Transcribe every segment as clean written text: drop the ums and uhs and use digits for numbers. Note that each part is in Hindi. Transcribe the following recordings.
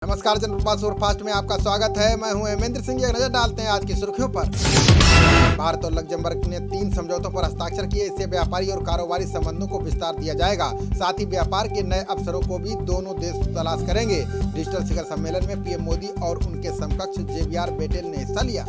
नमस्कार, जनप्रभा सुपरफास्ट में आपका स्वागत है। मैं हूं हेमेंद्र सिंह। एक नजर डालते हैं आज की सुर्खियों पर। भारत और लग्जमबर्ग ने 3 समझौतों पर हस्ताक्षर किए। इससे व्यापारी और कारोबारी संबंधों को विस्तार दिया जाएगा। साथ ही व्यापार के नए अवसरों को भी दोनों देश तलाश करेंगे। डिजिटल शिखर सम्मेलन में पीएम मोदी और उनके समकक्ष जेवियर बेटेल ने हिस्सा लिया।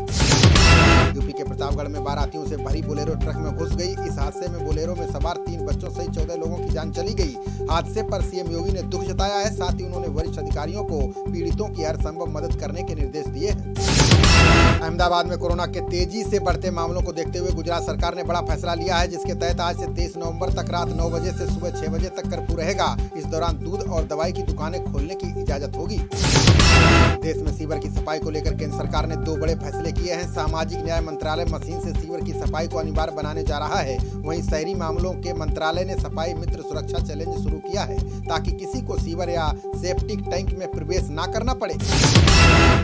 यूपी के प्रतापगढ़ में बारातियों से भरी बोलेरो ट्रक में घुस गई। इस हादसे में बोलेरो में सवार 3 बच्चों सहित 14 लोगों की जान चली गई। हादसे पर सीएम योगी ने दुख जताया है। साथ ही उन्होंने वरिष्ठ अधिकारियों को पीड़ितों की हर संभव मदद करने के निर्देश दिए हैं। अहमदाबाद में कोरोना के तेजी से बढ़ते मामलों को देखते हुए गुजरात सरकार ने बड़ा फैसला लिया है, जिसके तहत आज से 23 नवंबर तक रात 9 बजे से सुबह 6 बजे तक कर्फ्यू रहेगा। इस दौरान दूध और दवाई की दुकानें खोलने की इजाजत होगी। देश में सीवर की सफाई को लेकर केंद्र सरकार ने 2 बड़े फैसले किए हैं। सामाजिक न्याय मंत्रालय मशीन से सीवर की सफाई को अनिवार्य बनाने जा रहा है। वहीं शहरी मामलों के मंत्रालय ने सफाई मित्र सुरक्षा चैलेंज शुरू किया है, ताकि किसी को सीवर या सेप्टिक टैंक में प्रवेश न करना पड़े।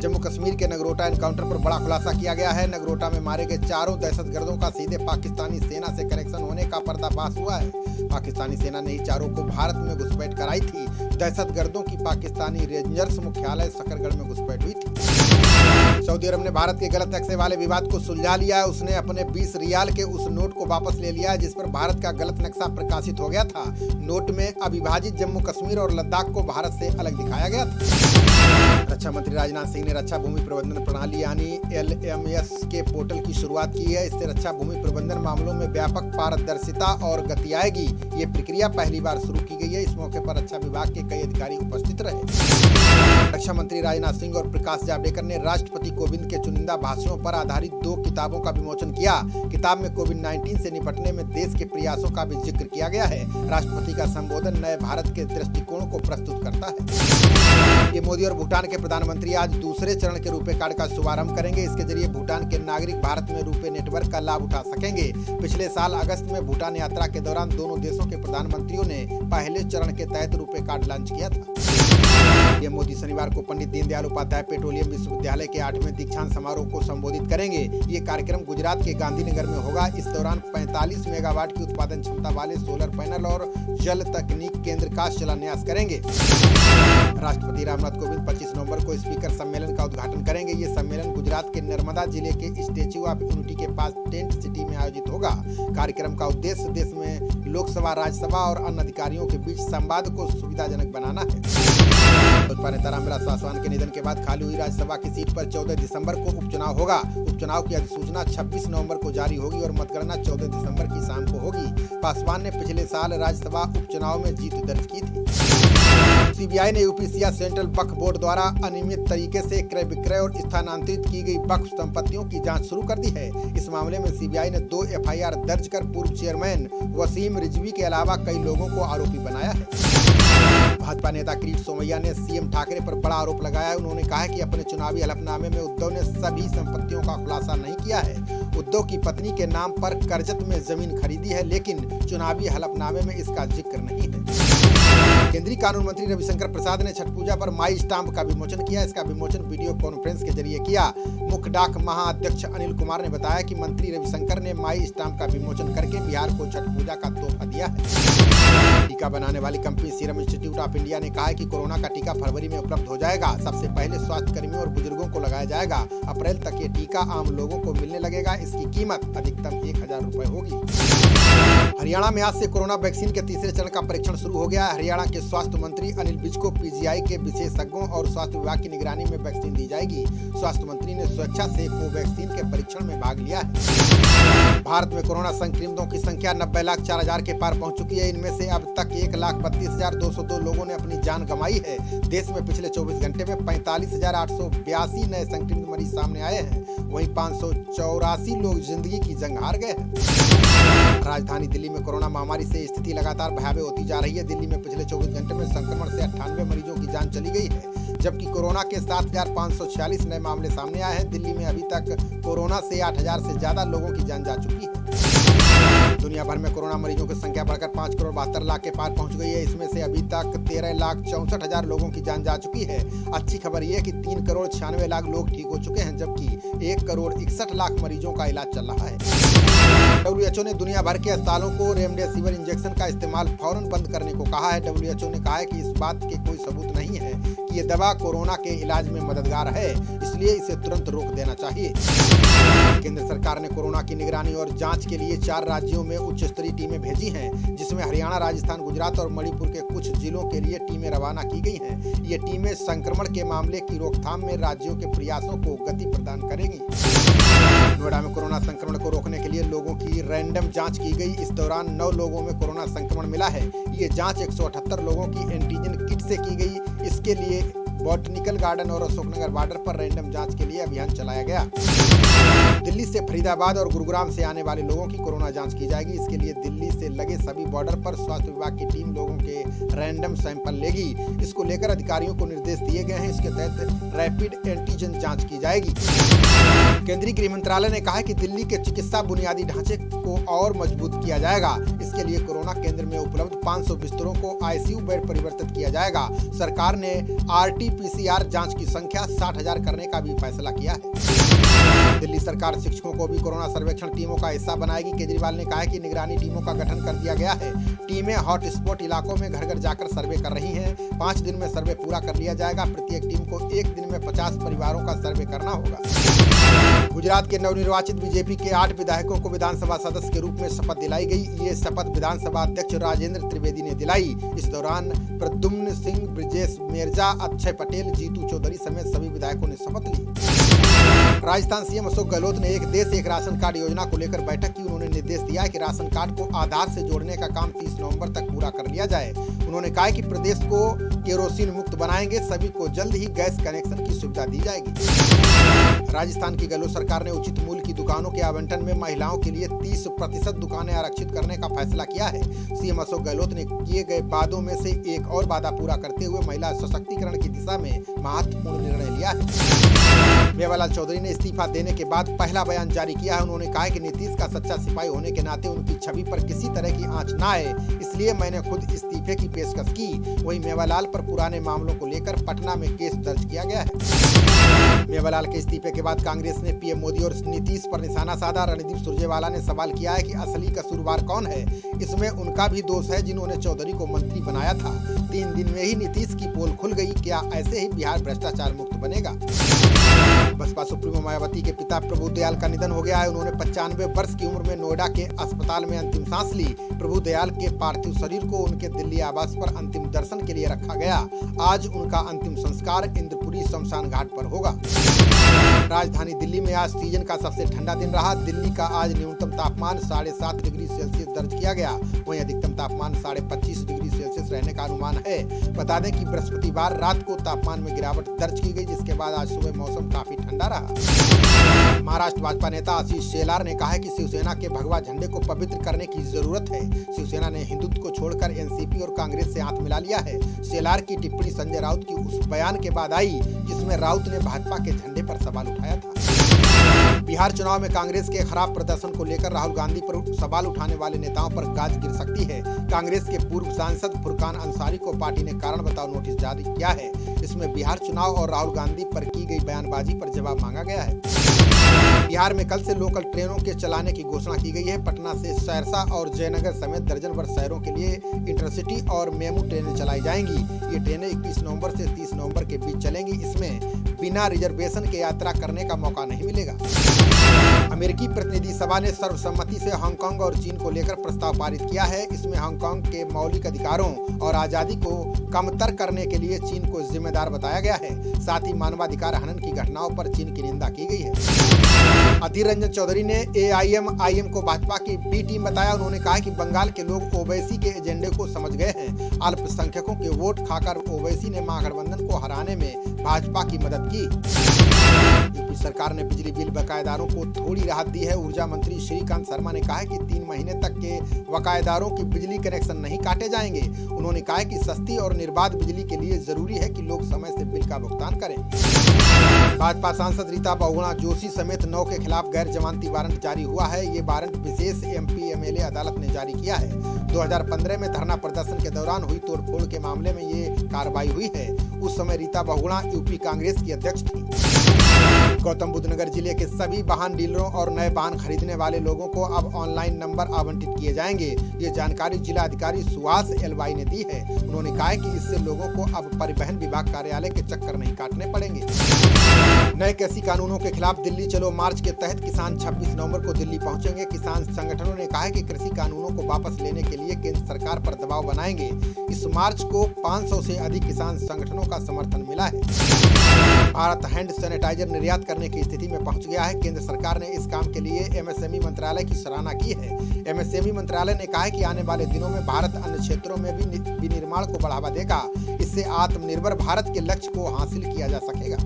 जम्मू कश्मीर के नगरोटा एनकाउंटर पर बड़ा खुलासा किया गया है। नगरोटा में मारे गए 4 दहशतगर्दों का सीधे पाकिस्तानी सेना से कनेक्शन होने का पर्दाफाश हुआ है। पाकिस्तानी सेना ने ही 4 को भारत में घुसपैठ कराई थी। दहशतगर्दों की पाकिस्तानी रेंजर्स मुख्यालय सकरगढ़ में घुसपैठ हुई थी। सऊदी अरब ने भारत के गलत नक्शे वाले विवाद को सुलझा लिया है। उसने अपने 20 रियाल के उस नोट को वापस ले लिया है, जिस पर भारत का गलत नक्शा प्रकाशित हो गया था। नोट में अविभाजित जम्मू कश्मीर और लद्दाख को भारत से अलग दिखाया गया था। रक्षा मंत्री राजनाथ सिंह ने रक्षा भूमि प्रबंधन प्रणाली यानी LMS के पोर्टल की शुरुआत की है। इससे रक्षा भूमि प्रबंधन मामलों में व्यापक पारदर्शिता और गति आएगी। ये प्रक्रिया पहली बार शुरू की गई है। इस मौके पर रक्षा विभाग के कई अधिकारी उपस्थित रहे। रक्षा मंत्री राजनाथ सिंह और प्रकाश जावड़ेकर ने राष्ट्रपति कोविंद के चुनिंदा भाषणों पर आधारित 2 किताबों का विमोचन किया। किताब में कोविड-19 से निपटने में देश के प्रयासों का भी जिक्र किया गया है। राष्ट्रपति का संबोधन नए भारत के दृष्टिकोण को प्रस्तुत करता है। ये मोदी और भूटान के प्रधानमंत्री आज दूसरे चरण के रुपे कार्ड का शुभारंभ करेंगे। इसके जरिए भूटान के नागरिक भारत में रुपे नेटवर्क का लाभ उठा सकेंगे। पिछले साल अगस्त में भूटान यात्रा के दौरान दोनों देशों के प्रधानमंत्रियों ने पहले चरण के तहत रुपे कार्ड लॉन्च किया था। पीएम मोदी शनिवार को पंडित दीनदयाल उपाध्याय पेट्रोलियम विश्वविद्यालय के 8वें दीक्षांत समारोह को संबोधित करेंगे। ये कार्यक्रम गुजरात के गांधीनगर में होगा। इस दौरान 45 मेगावाट की उत्पादन क्षमता वाले सोलर पैनल और जल तकनीक केंद्र का शिलान्यास करेंगे। राष्ट्रपति रामनाथ कोविंद 25 नवंबर को स्पीकर सम्मेलन का उद्घाटन करेंगे। ये सम्मेलन गुजरात के नर्मदा जिले के स्टैच्यू ऑफ यूनिटी के पास टेंट सिटी में आयोजित होगा। कार्यक्रम का उद्देश्य देश में लोकसभा, राज्यसभा और अन्य अधिकारियों के बीच संवाद को सुविधाजनक बनाना है। भाजपा नेता रामविलास पासवान के निधन के बाद खाली हुई राज्यसभा की सीट पर 14 दिसंबर को उपचुनाव होगा। उपचुनाव की अधिसूचना 26 नवंबर को जारी होगी और मतगणना 14 दिसंबर की शाम को होगी। पासवान ने पिछले साल राज्यसभा उपचुनाव में जीत दर्ज की थी। सीबीआई ने यूपीसीआर सेंट्रल वक्फ बोर्ड द्वारा अनियमित तरीके से क्रय विक्रय और स्थानांतरित की गई वक्फ संपत्तियों की जांच शुरू कर दी है। इस मामले में सीबीआई ने 2 FIR दर्ज कर पूर्व चेयरमैन वसीम रिजवी के अलावा कई लोगों को आरोपी बनाया है। भाजपा नेता किरीट सोमैया ने सीएम ठाकरे पर बड़ा आरोप लगाया है। उन्होंने कहा है कि अपने चुनावी हलफनामे में उद्धव ने सभी संपत्तियों का खुलासा नहीं किया है। उद्धव की पत्नी के नाम पर करजत में जमीन खरीदी है, लेकिन चुनावी हलफनामे में इसका जिक्र नहीं है। केंद्रीय कानून मंत्री रविशंकर प्रसाद ने छठ पूजा पर माई स्टाम्प का विमोचन किया। इसका विमोचन वीडियो कॉन्फ्रेंस के जरिए किया। मुख्य डाक महाअध्यक्ष अनिल कुमार ने बताया कि मंत्री रविशंकर ने माई स्टाम्प का विमोचन करके बिहार को छठ पूजा का तोहफा दिया है। टीका बनाने वाली company serum institute of India ने कहा है कि कोरोना का टीका फरवरी में उपलब्ध हो जाएगा। सबसे पहले स्वास्थ्य कर्मियों और बुजुर्गों को लगाया जाएगा। अप्रैल तक ये टीका आम लोगों को मिलने लगेगा। इसकी कीमत अधिकतम 1000 रुपए होगी। हरियाणा में आज से कोरोना वैक्सीन के तीसरे चरण का परीक्षण शुरू हो गया है। हरियाणा के स्वास्थ्य मंत्री अनिल विज को PGI के विशेषज्ञों और स्वास्थ्य विभाग की निगरानी में वैक्सीन दी जाएगी। स्वास्थ्य मंत्री ने स्वेच्छा से कोवैक्सीन के परीक्षण में भाग लिया है। भारत में कोरोना संक्रमितों की संख्या 90,04,000 के पार पहुंच चुकी है। इनमें से अब तक 1,32,202 लोगों ने अपनी जान गंवाई है। देश में पिछले 24 घंटे में 45,882 नए संक्रमित मरीज सामने आए हैं। वहीं 584 लोग जिंदगी की जंग हार गए हैं। राजधानी दिल्ली में कोरोना महामारी से स्थिति लगातार भयावह होती जा रही है। दिल्ली में पिछले 24 घंटे में संक्रमण से 98 मरीजों की जान चली गई है, जबकि कोरोना के 7,546 नए मामले सामने आए हैं। दिल्ली में अभी तक कोरोना से 8,000 से ज्यादा लोगों की जान जा चुकी है। दुनिया भर में कोरोना मरीजों की संख्या बढ़कर 5 करोड़ 72 लाख के पार पहुंच गई है। इसमें से अभी तक 13,64,000 लोगों की जान जा चुकी है। अच्छी खबर यह है कि 3 करोड़ 96 लाख लोग ठीक हो चुके हैं, जबकि 1 करोड़ 61 लाख मरीजों का इलाज चल रहा है। WHO ने दुनिया भर के अस्पतालों को रेमडेसिविर इंजेक्शन का इस्तेमाल फौरन बंद करने को कहा है। WHO ने कहा है कि इस बात के कोई सबूत नहीं है कि ये दवा कोरोना के इलाज में मददगार है, इसलिए इसे तुरंत रोक देना चाहिए। केंद्र सरकार ने कोरोना की निगरानी और जांच के लिए 4 राज्यों में उच्च स्तरीय टीमें भेजी हैं, जिसमें हरियाणा, राजस्थान, गुजरात और मणिपुर के कुछ जिलों के लिए टीमें रवाना की गई हैं। ये टीमें संक्रमण के मामले की रोकथाम में राज्यों के प्रयासों को गति प्रदान करेंगी। नोएडा में कोरोना संक्रमण को रोकने के लिए लोगों की रैंडम जांच की गई। इस दौरान 9 लोगों में कोरोना संक्रमण मिला है। ये जांच 178 लोगों की एंटीजन किट से की गई। इसके लिए बॉटनिकल गार्डन और अशोकनगर बॉर्डर पर रैंडम जांच के लिए अभियान चलाया गया। दिल्ली से फरीदाबाद और गुरुग्राम से आने वाले लोगों की कोरोना जांच की जाएगी। इसके लिए दिल्ली से लगे सभी बॉर्डर पर स्वास्थ्य विभाग की टीम लोगों के रैंडम सैंपल लेगी। इसको लेकर अधिकारियों को निर्देश दिए गए हैं। इसके तहत रैपिड एंटीजन जांच की जाएगी। केंद्रीय गृह मंत्रालय ने कहा है कि दिल्ली के चिकित्सा बुनियादी ढांचे को और मजबूत किया जाएगा। इसके लिए कोरोना केंद्र में उपलब्ध 500 बिस्तरों को आईसीयू बेड परिवर्तित किया जाएगा। सरकार ने RT-PCR जांच की संख्या 60,000 करने का भी फैसला किया है। दिल्ली सरकार शिक्षकों को भी कोरोना सर्वेक्षण टीमों का हिस्सा बनाएगी। केजरीवाल ने कहा है कि निगरानी टीमों का गठन कर दिया गया है। टीमें हॉटस्पॉट इलाकों में घर घर जाकर सर्वे कर रही हैं। 5 दिन में सर्वे पूरा कर लिया जाएगा। प्रत्येक टीम को 1 दिन में 50 परिवारों का सर्वे करना होगा। गुजरात के नवनिर्वाचित बीजेपी के 8 विधायकों को विधानसभा सदस्य के रूप में शपथ दिलाई गई। ये शपथ विधानसभा अध्यक्ष राजेंद्र त्रिवेदी ने दिलाई। इस दौरान प्रद्युम्न सिंह, ब्रजेश मेरजा, अक्षय पटेल, जीतू चौधरी समेत सभी विधायकों ने शपथ ली। राजस्थान सीएम अशोक गहलोत ने एक देश एक राशन कार्ड योजना को लेकर बैठक की। उन्होंने निर्देश दिया है कि राशन कार्ड को आधार से जोड़ने का काम 30 नवंबर तक पूरा कर लिया जाए। उन्होंने कहा कि प्रदेश को केरोसिन मुक्त बनाएंगे। सभी को जल्द ही गैस कनेक्शन की सुविधा दी जाएगी। राजस्थान की गहलोत सरकार ने उचित मूल्य की दुकानों के आवंटन में महिलाओं के लिए 30% दुकानें आरक्षित करने का फैसला किया है। सीएम अशोक गहलोत ने किए गए वादों में से एक और वादा पूरा करते हुए महिला सशक्तिकरण की दिशा में महत्वपूर्ण निर्णय लिया है। मेवालाल चौधरी ने इस्तीफा देने के बाद पहला बयान जारी किया है। उन्होंने कहा कि नीतीश का सच्चा सिपाही होने के नाते उनकी छवि पर किसी तरह की आंच न आए, इसलिए मैंने खुद इस्तीफे की पेशकश की। वहीं मेवालाल पर पुराने मामलों को लेकर पटना में केस दर्ज किया गया है। मेवालाल के इस्तीफे के बाद कांग्रेस ने पीएम मोदी और नीतीश पर निशाना साधा। रणदीप सुरजेवाला ने सवाल किया है कि असली कसूरवार कौन है। इसमें उनका भी दोष है जिन्होंने चौधरी को मंत्री बनाया था। 3 दिन में ही नीतीश की पोल खुल गई। क्या ऐसे ही बिहार भ्रष्टाचार मुक्त बनेगा? बसपा सुप्रीमो मायावती के पिता प्रभु दयाल का निधन हो गया है। उन्होंने 95 वर्ष की उम्र में नोएडा के अस्पताल में अंतिम सांस ली। प्रभु दयाल के पार्थिव शरीर को उनके दिल्ली आवास पर अंतिम दर्शन के लिए रखा गया। आज उनका अंतिम संस्कार इंद्रपुरी शमशान घाट पर होगा। राजधानी दिल्ली में आज सीजन का सबसे ठंडा दिन रहा। दिल्ली का आज न्यूनतम तापमान 7.5 डिग्री सेल्सियस दर्ज किया गया। वहीं अधिकतम तापमान 25.5 डिग्री सेल्सियस रहने का अनुमान है। बता दें कि बृहस्पतिवार रात को तापमान में गिरावट दर्ज की गई, जिसके बाद आज सुबह मौसम काफी ठंडा रहा। महाराष्ट्र भाजपा नेता आशीष शेलार ने कहा है कि शिवसेना के भगवा झंडे को पवित्र करने की जरूरत है। शिवसेना ने हिंदुत्व को छोड़कर एनसीपी और कांग्रेस से हाथ मिला लिया है। शेलार की टिप्पणी संजय राउत की उस बयान के बाद आई जिसमें राउत ने भाजपा के झंडे पर सवाल उठाया था। बिहार चुनाव में कांग्रेस के खराब प्रदर्शन को लेकर राहुल गांधी पर सवाल उठाने वाले नेताओं पर गाज गिर सकती है। कांग्रेस के पूर्व सांसद फुरकान अंसारी को पार्टी ने कारण बताओ नोटिस जारी किया है। इसमें बिहार चुनाव और राहुल गांधी पर की गई बयानबाजी पर जवाब मांगा गया है। बिहार में कल से लोकल ट्रेनों के चलाने की घोषणा की गई है। पटना से सहरसा और जयनगर समेत दर्जन भर शहरों के लिए इंटरसिटी और मेमू ट्रेनें चलाई जाएंगी। ये ट्रेनें 21 नवंबर से 30 नवंबर के बीच चलेंगी। इसमें बिना रिजर्वेशन के यात्रा करने का मौका नहीं मिलेगा। अमेरिकी प्रतिनिधि सभा ने सर्वसम्मति से हांगकांग और चीन को लेकर प्रस्ताव पारित किया है। इसमें हांगकांग के मौलिक अधिकारों और आजादी को कमतर करने के लिए चीन को जिम्मेदार बताया गया है। साथ ही मानवाधिकार हनन की घटनाओं पर चीन की निंदा की गई है। अधीर रंजन चौधरी ने AIMIM को भाजपा की बी टीम बताया। उन्होंने कहा कि बंगाल के लोग ओवैसी के एजेंडे को समझ गए हैं। अल्पसंख्यकों के वोट खाकर ओवैसी ने महागठबंधन को हराने में भाजपा की मदद की। यूपी सरकार ने बिजली बिल बकायेदारों को थोड़ी राहत दी है। ऊर्जा मंत्री श्रीकांत शर्मा ने कहा है कि 3 महीने तक के बकायेदारों की बिजली कनेक्शन नहीं काटे जाएंगे। उन्होंने कहा है कि सस्ती और निर्बाध बिजली के लिए जरूरी है कि लोग समय से बिल का भुगतान करें। भाजपा सांसद रीता बहुगुणा जोशी समेत 9 के खिलाफ गैर जमानती वारंट जारी हुआ है। ये वारंट विशेष एमपी एमएलए अदालत ने जारी किया है। 2015 में धरना प्रदर्शन के दौरान हुई तोड़फोड़ के मामले में ये कार्रवाई हुई है। उस समय रीता बहुगुणा यूपी कांग्रेस की अध्यक्ष थी। गौतम बुद्ध नगर जिले के सभी वाहन डीलरों और नए वाहन खरीदने वाले लोगों को अब ऑनलाइन नंबर आवंटित किए जाएंगे। ये जानकारी जिला अधिकारी सुहास एलवाई ने दी है। उन्होंने कहा है कि इससे लोगों को अब परिवहन विभाग कार्यालय के चक्कर नहीं काटने पड़ेंगे। नए कृषि कानूनों के खिलाफ दिल्ली चलो मार्च के तहत किसान 26 नवंबर को दिल्ली पहुंचेंगे। किसान संगठनों ने कहा है कि कृषि कानूनों को वापस लेने के लिए केंद्र सरकार पर दबाव बनाएंगे। इस मार्च को 500 से अधिक किसान संगठनों का समर्थन मिला है। भारत हैंड सैनिटाइजर निर्यात करने की स्थिति में पहुंच गया है। केंद्र सरकार ने इस काम के लिए एमएसएमई मंत्रालय की सराहना की है। एमएसएमई मंत्रालय ने कहा है कि आने वाले दिनों में भारत अन्य क्षेत्रों में भी विनिर्माण को बढ़ावा देगा। इससे आत्मनिर्भर भारत के लक्ष्य को हासिल किया जा सकेगा।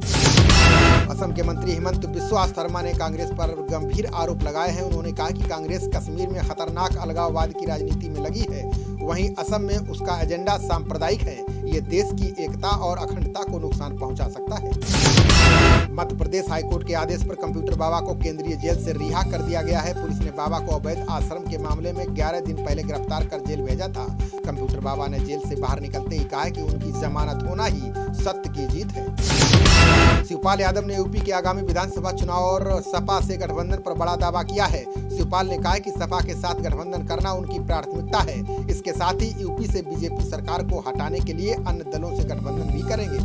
असम के मंत्री हिमंत बिस्वा शर्मा ने कांग्रेस पर गंभीर आरोप लगाए हैं। उन्होंने कहा कि कांग्रेस कश्मीर में खतरनाक अलगाववाद की राजनीति में लगी है। वहीं असम में उसका एजेंडा सांप्रदायिक है। ये देश की एकता और अखंडता को नुकसान पहुंचा सकता है। मध्य प्रदेश हाईकोर्ट के आदेश पर कंप्यूटर बाबा को केंद्रीय जेल से रिहा कर दिया गया है। पुलिस ने बाबा को अवैध आश्रम के मामले में 11 दिन पहले गिरफ्तार कर जेल भेजा था। कंप्यूटर बाबा ने जेल से बाहर निकलते ही कहा कि उनकी जमानत होना ही सत्य की जीत है। शिवपाल यादव ने यूपी के आगामी विधानसभा चुनाव और सपा से गठबंधन पर बड़ा दावा किया है। शिवपाल ने कहा कि सपा के साथ गठबंधन करना उनकी प्राथमिकता है। इसके साथ ही यूपी से बीजेपी सरकार को हटाने के लिए अन्य दलों से गठबंधन भी करेंगे।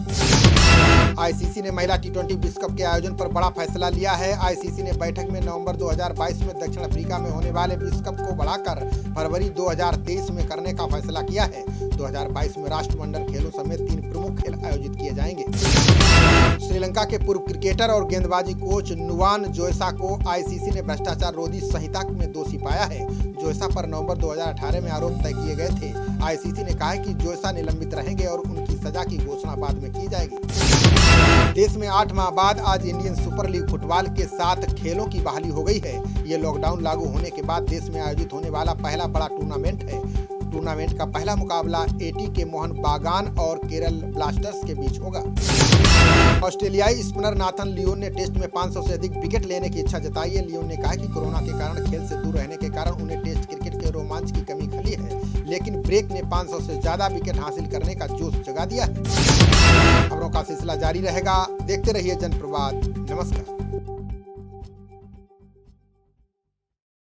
आईसीसी ने महिला टी20 विश्व कप के आयोजन पर बड़ा फैसला लिया है। आईसीसी ने बैठक में नवंबर 2022 में दक्षिण अफ्रीका में होने वाले विश्व कप को बढ़ाकर फरवरी 2023 में करने का फैसला किया है। 2022 में राष्ट्रमंडल खेलों समेत 3 प्रमुख खेल आयोजित किए जाएंगे। श्रीलंका के पूर्व क्रिकेटर और गेंदबाजी कोच नुवान जोयसा को आईसीसी ने भ्रष्टाचार रोधी संहिता में दोषी पाया है। जोयसा पर नवंबर 2018 में आरोप तय किए गए थे। आईसीसी ने कहा है कि जोयसा निलंबित रहेंगे और उनकी सजा की घोषणा बाद में की जाएगी। देश में 8 माह बाद आज इंडियन सुपर लीग फुटबॉल के 7 खेलों की बहाली हो गई है। ये लॉकडाउन लागू होने के बाद देश में आयोजित होने वाला पहला बड़ा टूर्नामेंट है। टूर्नामेंट का पहला मुकाबला एटी के मोहन बागान और केरल ब्लास्टर्स के बीच होगा। ऑस्ट्रेलियाई स्पिनर नाथन लियोन ने टेस्ट में 500 से अधिक विकेट लेने की इच्छा जताई है। लियोन ने कहा कि कोरोना के कारण खेल से दूर रहने के कारण उन्हें टेस्ट क्रिकेट के रोमांच की कमी खली है, लेकिन ब्रेक ने 500 से ज्यादा विकेट हासिल करने का जोश जगा दिया है। खबरों का सिलसिला जारी रहेगा। देखते रहिए जनप्रवाद। नमस्कार।